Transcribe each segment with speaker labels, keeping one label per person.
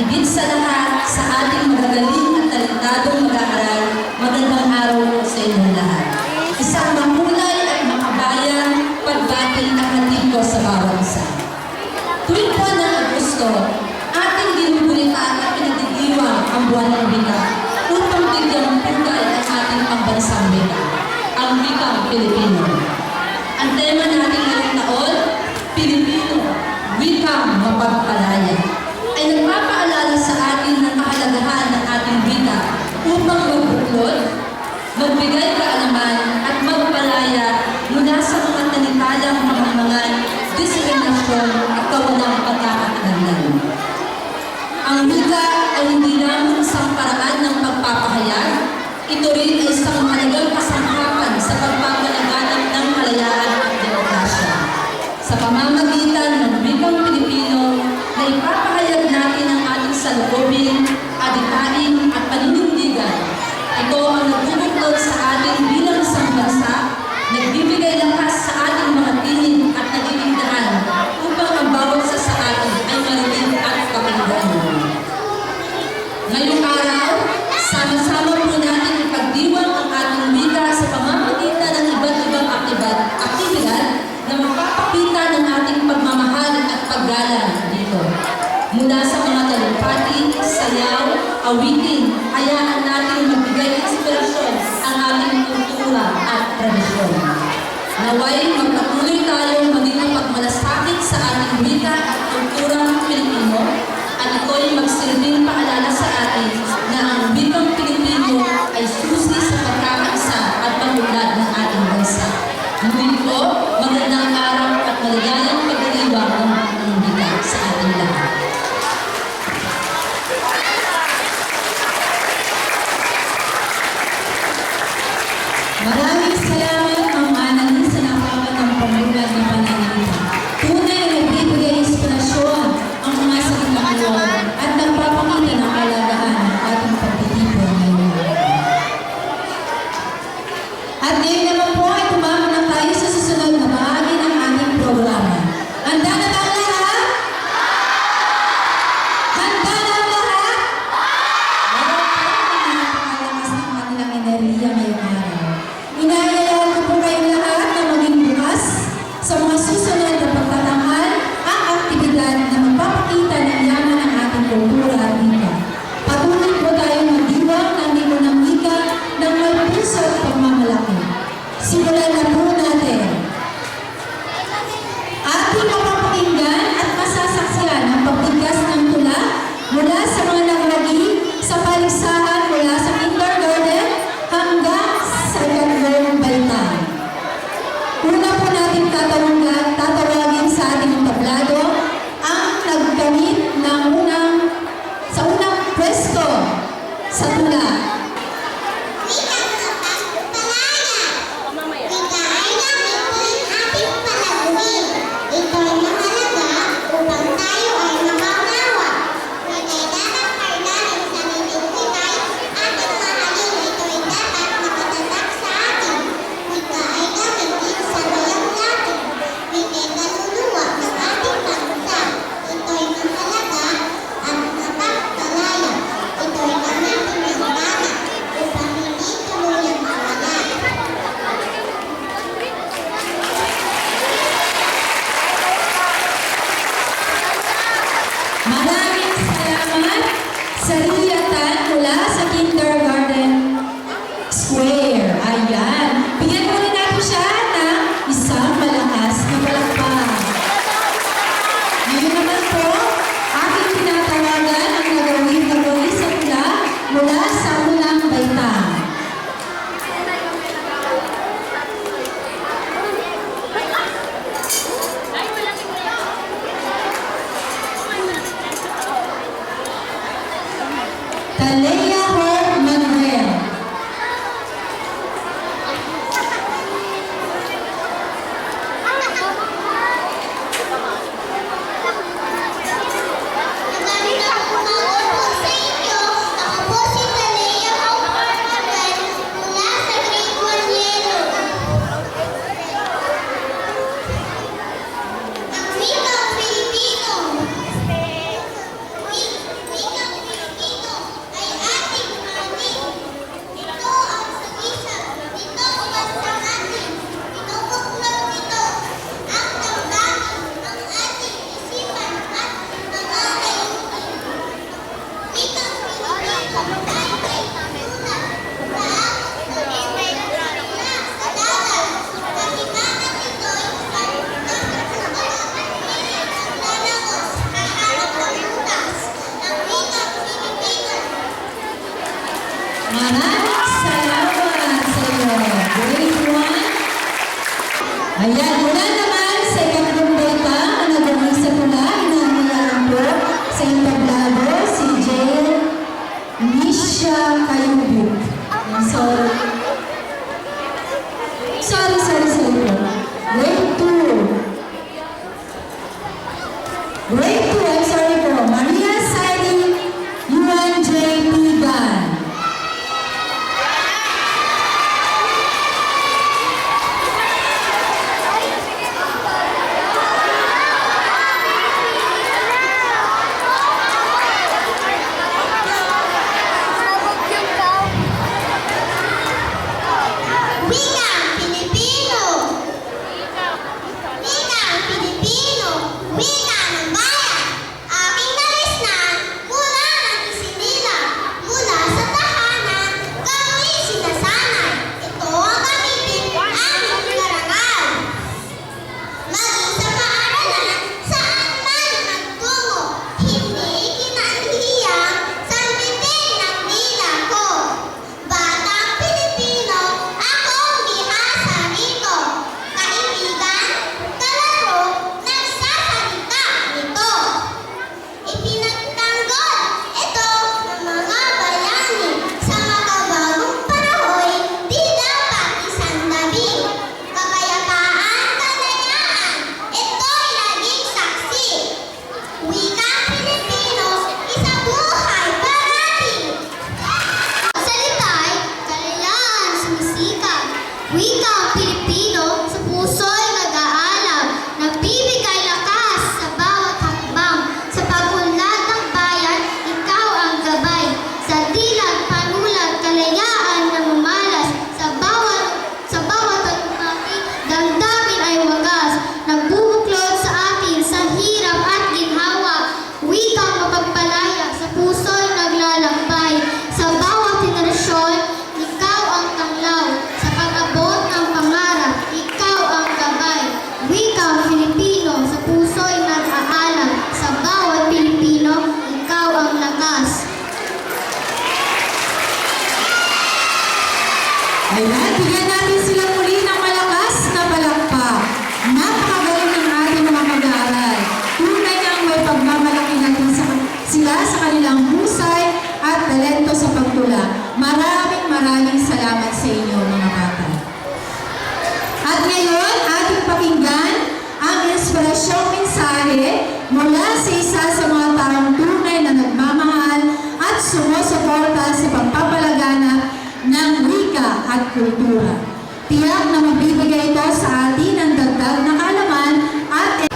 Speaker 1: higit sa lahat sa ating magagaling at talentadong mag-aaral, magandang araw po sa inyong lahat. Isang mahulay at makabayang pagbati at hatid ko sa bawat isa. Tuwing buwan ng Agosto, ating ginugunita at pinagdidiwang ang buwan ng wika upang bigyang pugay ang ating pambansang wika, ang wikang Pilipino. Ang tema natin ngayong taon, Pilipino, wikang mapagpalaya, ay nagpapaalala sa atin ng kahalagahan ng ating wika upang magbuklod, magbigay kaalaman at magpalaya mula sa mga tanitalang pamamangan, diskriminasyon at kawalang pagkakakilanlan. Ang wika ay hindi lamang isang paraan ng pagpapahayag, ito rin ay isang mahalagang kasangkapan sa pagpapalaganap ng kalayaan at demokrasya. Sa pamamagitan ng wikang Pilipino, na ipapahayag natin ang ating saloobin, adikain at paninindigan. Ito ang nagbubuklod sa atin bilang isang bansa, nagbibigay lakas sa ating mga tinig at nagiging daan upang ang bawat isa sa atin ay maraming at kapanggaan. Ngayong araw, sama-sama po natin ipagdiwang ang ating wika sa pamamagitan ng iba't ibang aktibidad na magpapakita ng ating pagmamahal at paggalang dito. Mula sa mga talumpati, sayaw, awitin, hayaan natin magbigay inspirasyon ang ating kultura at tradisyon. Naway magpatuloy tayong maging mapagmalasakit sa ating wika at kultura ng Pilipino at ito'y magsilbing paalala sa atin na ang wikang Pilipino ay susi sa pagkakaisa at pag-unlad ng ating bansa. Muli po, magandang araw at maligayang pagdiriwang ng ating wika sa ating lahat. Maraming salamat, Ma'am Annalyn, sa napakatang pamulat na pananalita. Tunay na nagbibigay inspirasyon ang mga saginakuan at nagpapakita ng kalagahan ng ating pagtitipon ngayon. At ngayon naman po ay tumama na tayo sa susunod na bahagi ng ating programa. Handa na ba ang lahat? Handa na ang lahat? Meron po ang napakalakas ng kanilang enerhiya ngayong araw. Inaayaw ko po kayong lahat na maging bukas sa mga susunod na pagtatanghal ang aktibidad na magpapakita ng yaman ng ating kultura at wika. Patuloy po tayong magdiwang ng limo ng wika ng may puso at pagmamalaki. Simulan na po natin. Ating mapapakinggan at masasaksiyan ang pagbigkas ng tula mula sa mga naglagi sa paligsahan mula sa kindergarten hanggang sa ikatlong baitang. Una po natin tatawagin sa ating tablado ang nagkamit ng sa unang pwesto sa tula. Maraming salamat sa Riyatan mula sa Kindergarten Square. Ayan. Bigyan mo rin natin siya ng isang malakas na palakpak. Ngayon naman po, aking tinatawagan ang nagawin sa tula mula sa unang baitang. Talea Hor Manuel.
Speaker 2: Ang wikang Pilipino.
Speaker 1: Grade 2, I'm sorry po, Maria Saidi Yuan J. Pigan.
Speaker 2: Wikang Pilipino! Wikang Pilipino! Wika ng bayan! Aking nalisnan mula ng isinila, mula sa tahanan, kami sinasanay. Ito ang gamitin aming karangal. Maging sa paaralan, saan man magtungo, hindi kinahihiyang sambitin ng dila ko. Batang Pilipino, akong bihasa rito. Kaibigan, kalaro, nagsasalita nito. Ipinagtanggol ito ng mga bayani sa makabagong parahoy, di dapat isandabi. Kapayapaan, kalayaan, ito'y laging saksi. Wikang Pilipino, isa buhay parati. Salita'y kalayaan sumisikat. Wikang Pilipino, sa puso'y nag-aalam, nagbibigay lakas sa bawat hakbang. Sa pag-unlad ng bayan, ikaw ang gabay. Sa dilag, panulat, kalayaan na mamalas. Sa bawat alumaki, damdamin ay wagas. Nagbubuklod sa atin sa hirap at ginhawa. Wikang mapagpalaya, sa puso'y naglalakbay. Sa bawat henerasyon, ikaw ang tanglaw. Sa pag-abot ng pangarap, ikaw ang gabay. Wikang Filipino, sa puso'y nag-aalam. Sa bawat Pilipino, ikaw ang lakas.
Speaker 1: Ayan, bigyan natin sila muli ng malakas na palakpak. Napakagaling ng ating mga mag-aaral. Tunay ngang may pagmamalaki natin sila sa kanilang husay at talento sa pagtula. Maraming salamat sa inyo mga bata. At ngayon, ating pakinggan ang inspirasyong mensahe mula sa isa sa mga taong tunay na nagmamahal at sumusuporta sa pagpapalaganap ng wika at kultura. Tiyak na magbibigay ito sa atin ng dagdag na kaalaman at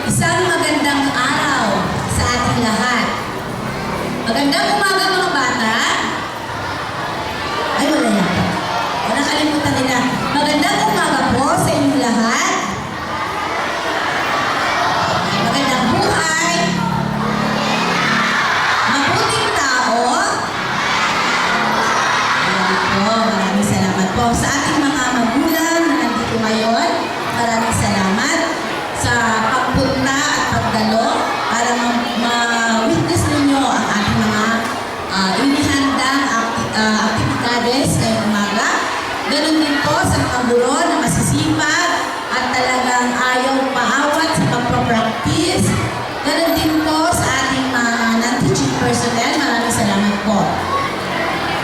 Speaker 1: isang magandang araw sa ating lahat. Magandang umaga mga bata. Ay, wala yata. O, nakalimutan nila. Magandang umaga po sa inyong lahat. Okay, magandang buhay. Mabuting tao. Ayan po, maraming salamat po. Sa ating mga magulang na nandito ngayon, maraming salamat sa pagpunta at pagdalo para ma-witness ninyo ang ating mga inihandang aktibidades ngayong umaga. Ganon din po sa mga guro na masisipag at talagang ayaw paawat sa pagpapractice. Ganon din po sa ating mga non-teaching personnel. Maraming salamat po.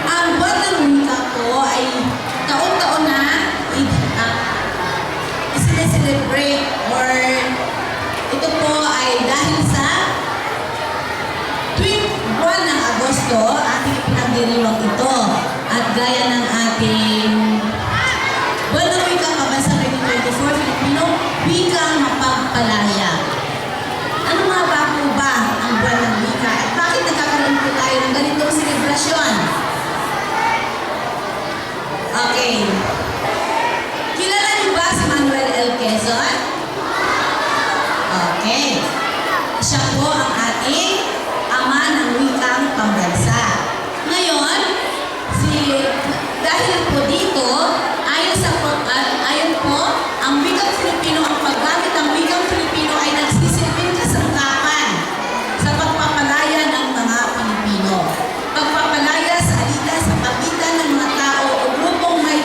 Speaker 1: Ang buwan ng wika po ay taon-taon na i-celebrate or ito po ay dahil sa tuwing buwan ng Agosto, ating pinagdiriwang ito. At gaya ng ating buwan ng wika pambansang 2024 Filipino, wikang mapagpalaya. Ano nga ba po ba ang buwan ng wika? At bakit nagkakaroon po tayo ng ganitong selebrasyon? Okay. Kilala niyo ba si Manuel L. Quezon? Okay. Siya po ang ating ama ng wikang pambansa. Ngayon, dahil po dito, ayon po, ang wikang Filipino, ang paggamit ng wikang Filipino ay nagsisilbing kasangkapan sa pagpapalaya ng mga Pilipino. Pagpapalaya sa alila sa pagitan ng mga tao o grupong may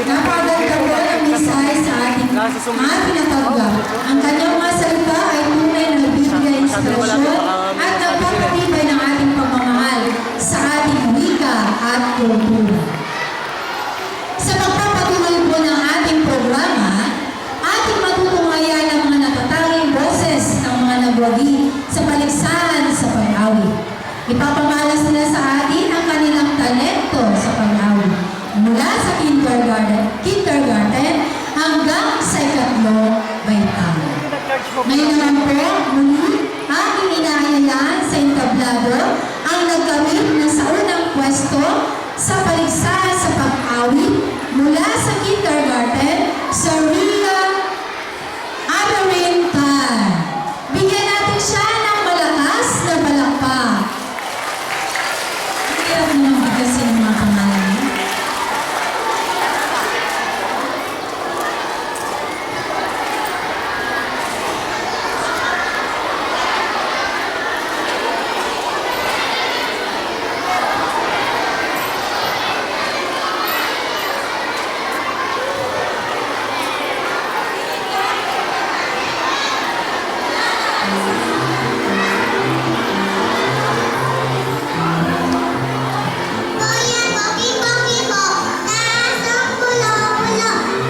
Speaker 1: Napaganda po ng mensahe sa ating mga pinatanggap. Ang kanyang mga salita ay tunay na nagbibigay inspirasyon at nagpapatibay ng ating pagmamahal sa ating wika at kultura. Sa pagpapatuloy po ng ating programa, ating matutunghayan ang mga natatanging boses ng mga nagwagi sa paligsahan sa pag-awit. Ipapamalas nila sa atin ang kanilang talento sa pag-awit mula sa kindergarten hanggang sa ikatlong baitang. Ngayon naman po, muli, ating inaayayaan sa entablado ang nagkamit na sa unang pwesto sa paligsahan sa pag-awit mula sa kindergarten sa Ria Adarin Tan. Bigyan natin siya ng malakas na palakpak. Hirap naman bigkasin ang mga pangalan niya.
Speaker 2: Kuya, pogi-pogi po, nasong pulo-pulo,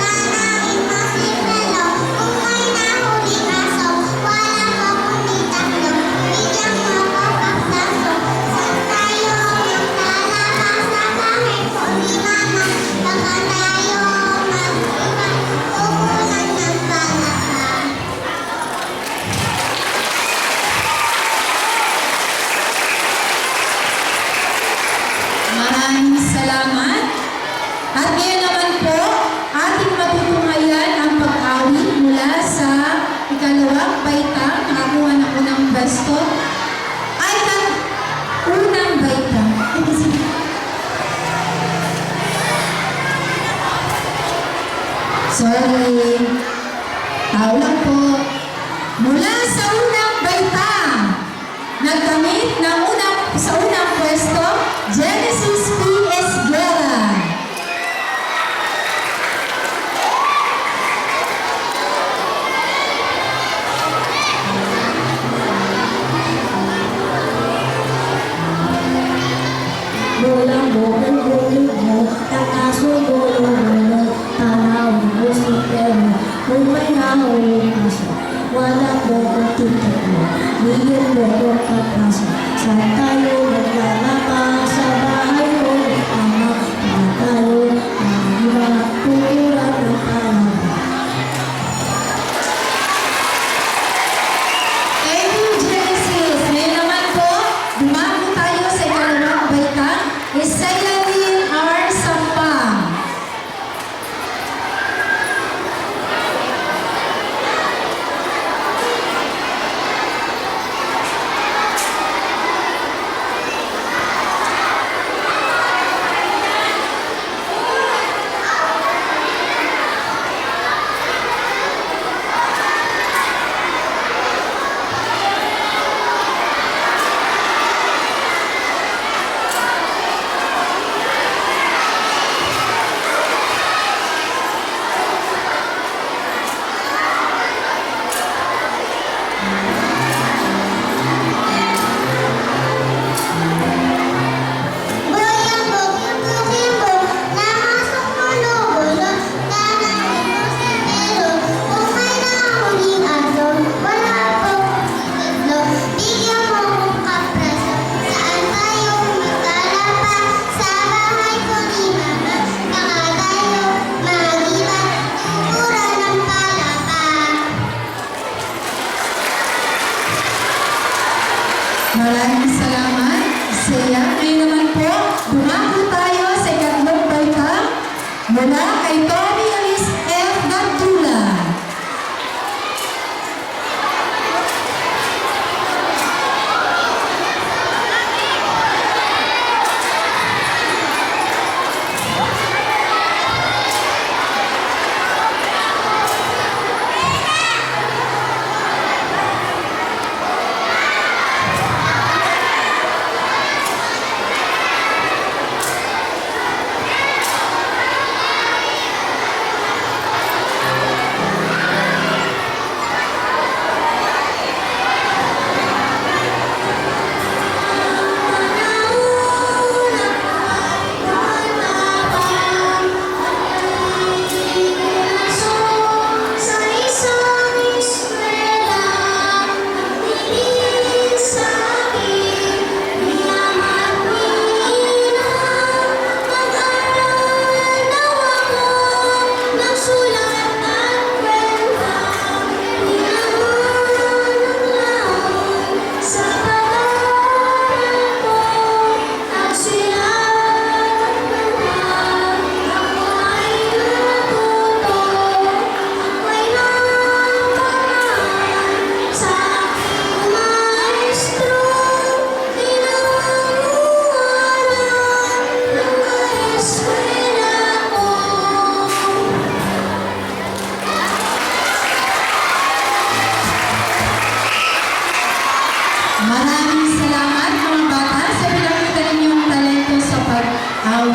Speaker 2: tanangin mo si Pelo. Kung may nahuling aso, wala ko kundi tatlo, bigyan mo ko kaptaso. Saan tayo maglalabas sa bahay ko ni Mama? Baka tayo mag-iwan, uulan ng palaka.
Speaker 1: Maraming salamat. At ngayon naman po, ating matutunghayan ang pag-awit mula sa ikalawang baitang, nakakuha na unang pwesto, ay ang unang baitang. Ay, kasi... Sorry. Tao lang po. Mula sa unang baitang, nagkamit ng sa unang pwesto, Genesis P.S. Guerra.
Speaker 3: Bolang bolang bolang mo, takaso bolang bolang, tanawin mo si Pero, kung may nahuling aso, wala po ang tutok mo, bigyan mo ko kapaso, saan tayo maglalabas sa bahay mo ni Ama, para tayo mag-iwan kultura ng Panama.
Speaker 1: Thank you, Genesis. Ngayon naman po, dumako tayo sa ikalawang baitang, Isayanin R. Sampang.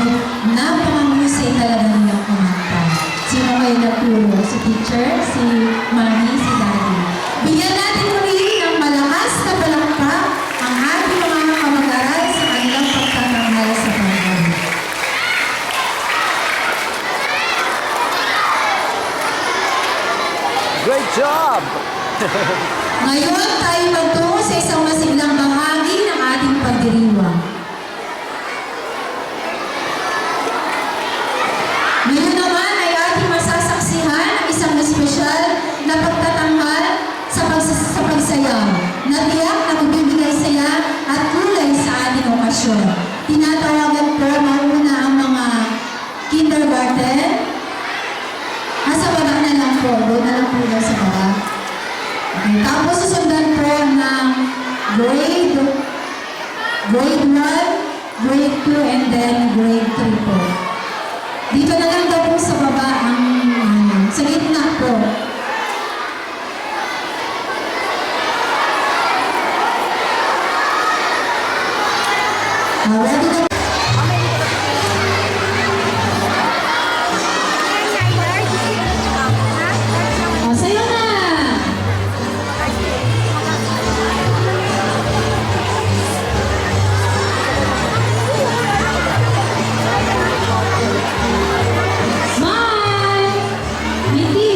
Speaker 1: dahil napakahusay talaga nilang kumanta. Sino kayo nagturo? Si teacher, si mami, si daddy. Bigyan natin muli ng malakas na palakpak ang ating mga kamag-aral sa kanilang pagtatanghal sa pagkakas.
Speaker 4: Great job!
Speaker 1: Ngayon tayo magtungo sa isang masiglang bahagi ng ating pagdiriwang. Ngayon naman ay ating masasaksihan ang isang espesyal na pagtatanghal sa pagsayaw na tiyak na magbibigay saya at kulay sa ating okasyon. Tinatawagan ko mauna ang mga kindergarten. Nasa baba na lang po, doon na lang po sa baba. Okay, tapos susundan po ng grade 1, grade 2, and then grade 3 po. Dito na lang daw po sa baba ang sa gitna po. Ready na sayo na! Smile! Ngiti!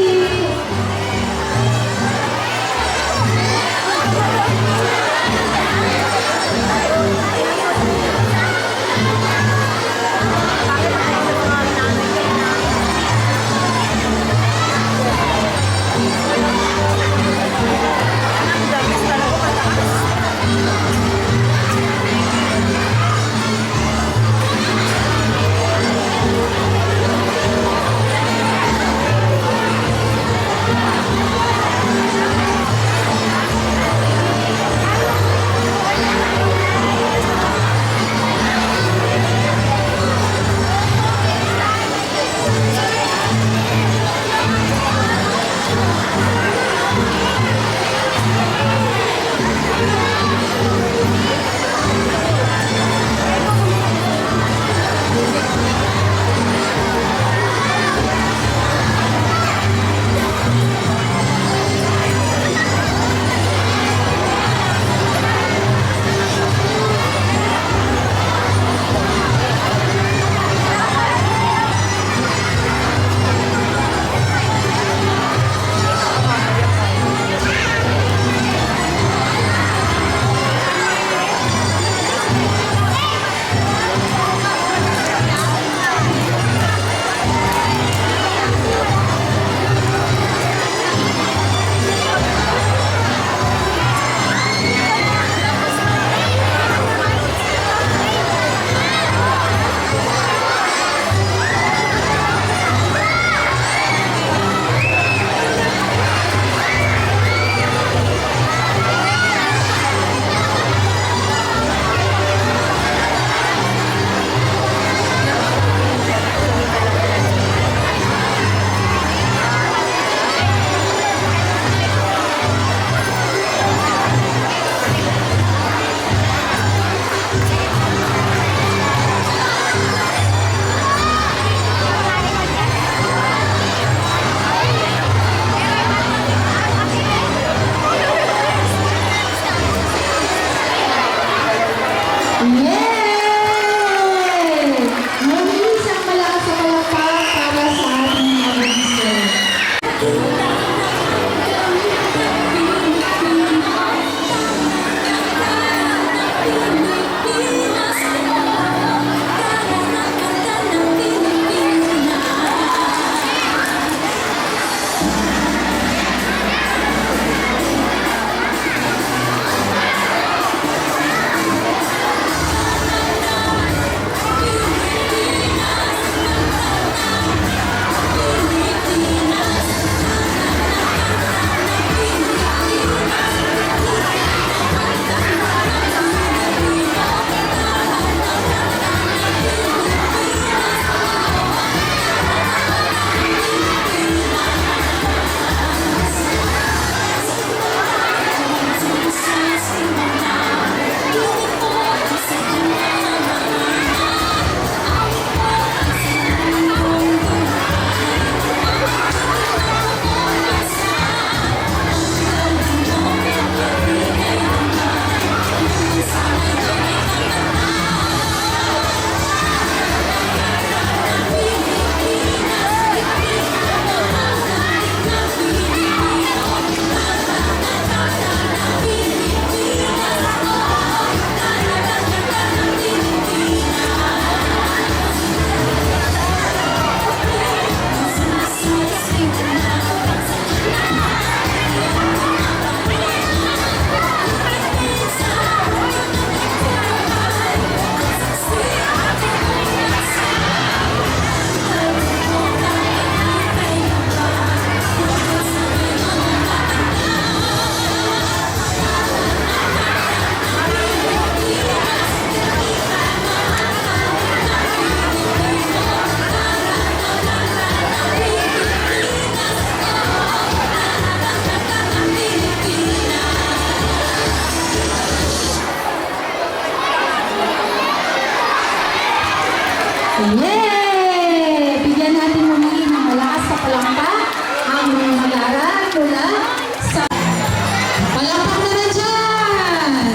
Speaker 1: Yay! Bigyan natin muli ng malakas sa palakpak ang mga mag-aaral mula sa... Palakpak naman dyan!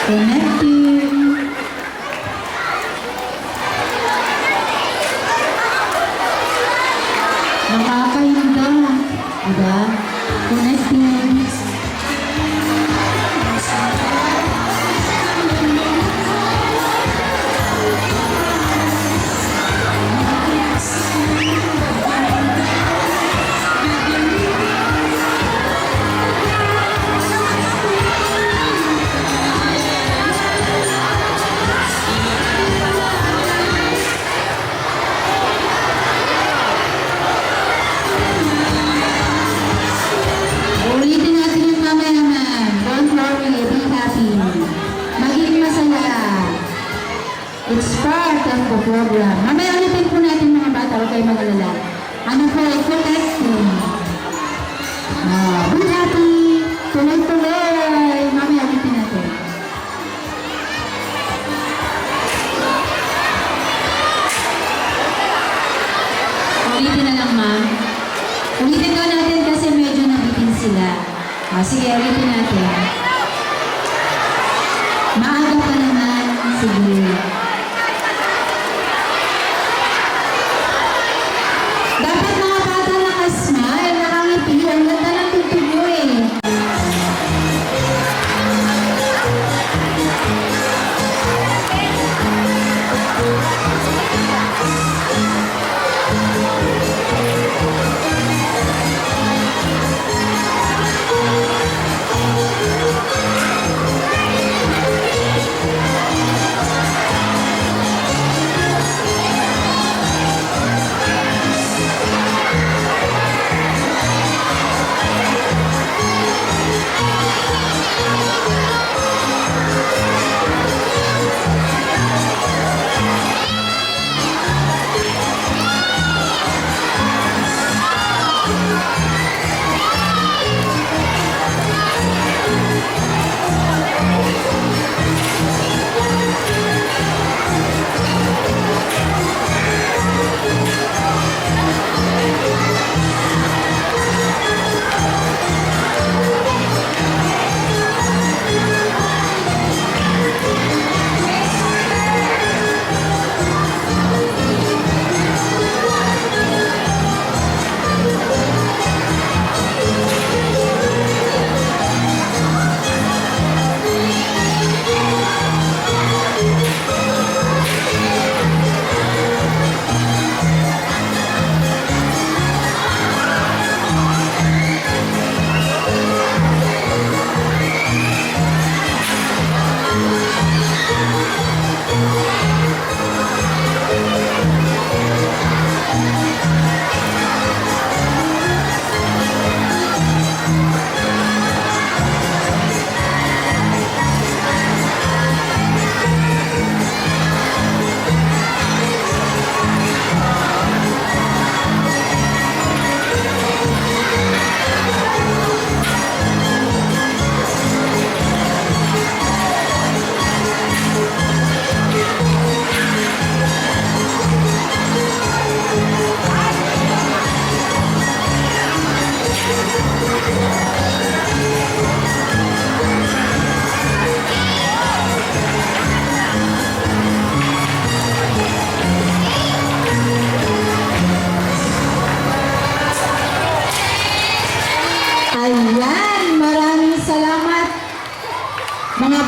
Speaker 1: Connecting. Nakakahinda. Diba? Connecting. Ulitin natin yung mamaya naman. Don't worry, be happy. Maging masaya. It's part of the program. Mamaya ulitin po natin mga bata, huwag kayo mag-alala. Ano po, protecting. Be happy. Tuloy-tuloy. Mamaya ulitin natin. Ulitin na lang, ma'am. Ulitin ko natin kasi medyo nabitin sila. Sige, ulitin natin. Maaga pa naman. Sige. Dapat mga bata nakasmile, nakangiti. Ang ganda ng tutubo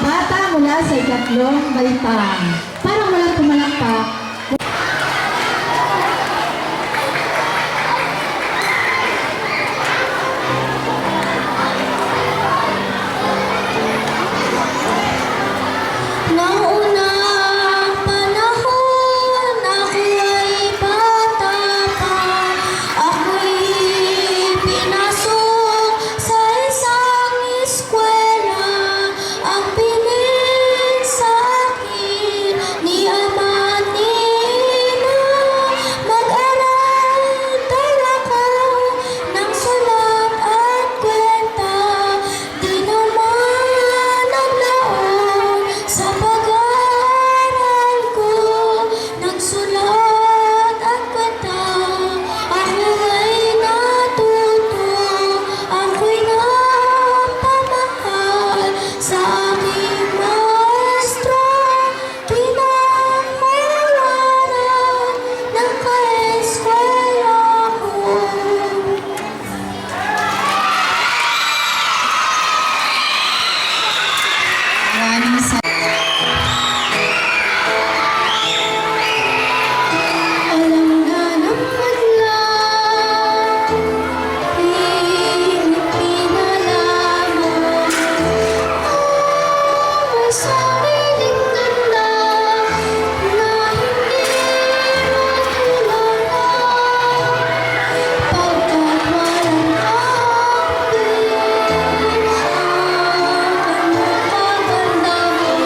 Speaker 3: bata mula sa ikatlong baitang. Parang walang tumalakpak.
Speaker 2: Noong unang panahon, ako'y bata pa. Ako'y pinasok sa isang eskwela. Ang pinig sa akin ni Ama at ni Ina, mag-aral daw ako ng sulat at kwenta. Di naman naglaon sa pag-aaral ko ng sulat at kwenta. Ako ay natuto, ako'y napamahal sa aking maestro. Kinamawalan ng kaeskwela ko.
Speaker 1: Maraming sa
Speaker 2: Alam na ng madlang, pinalaman may sariling tanda na hindi matulala. Pagkat walang hangin ang kaganda mo.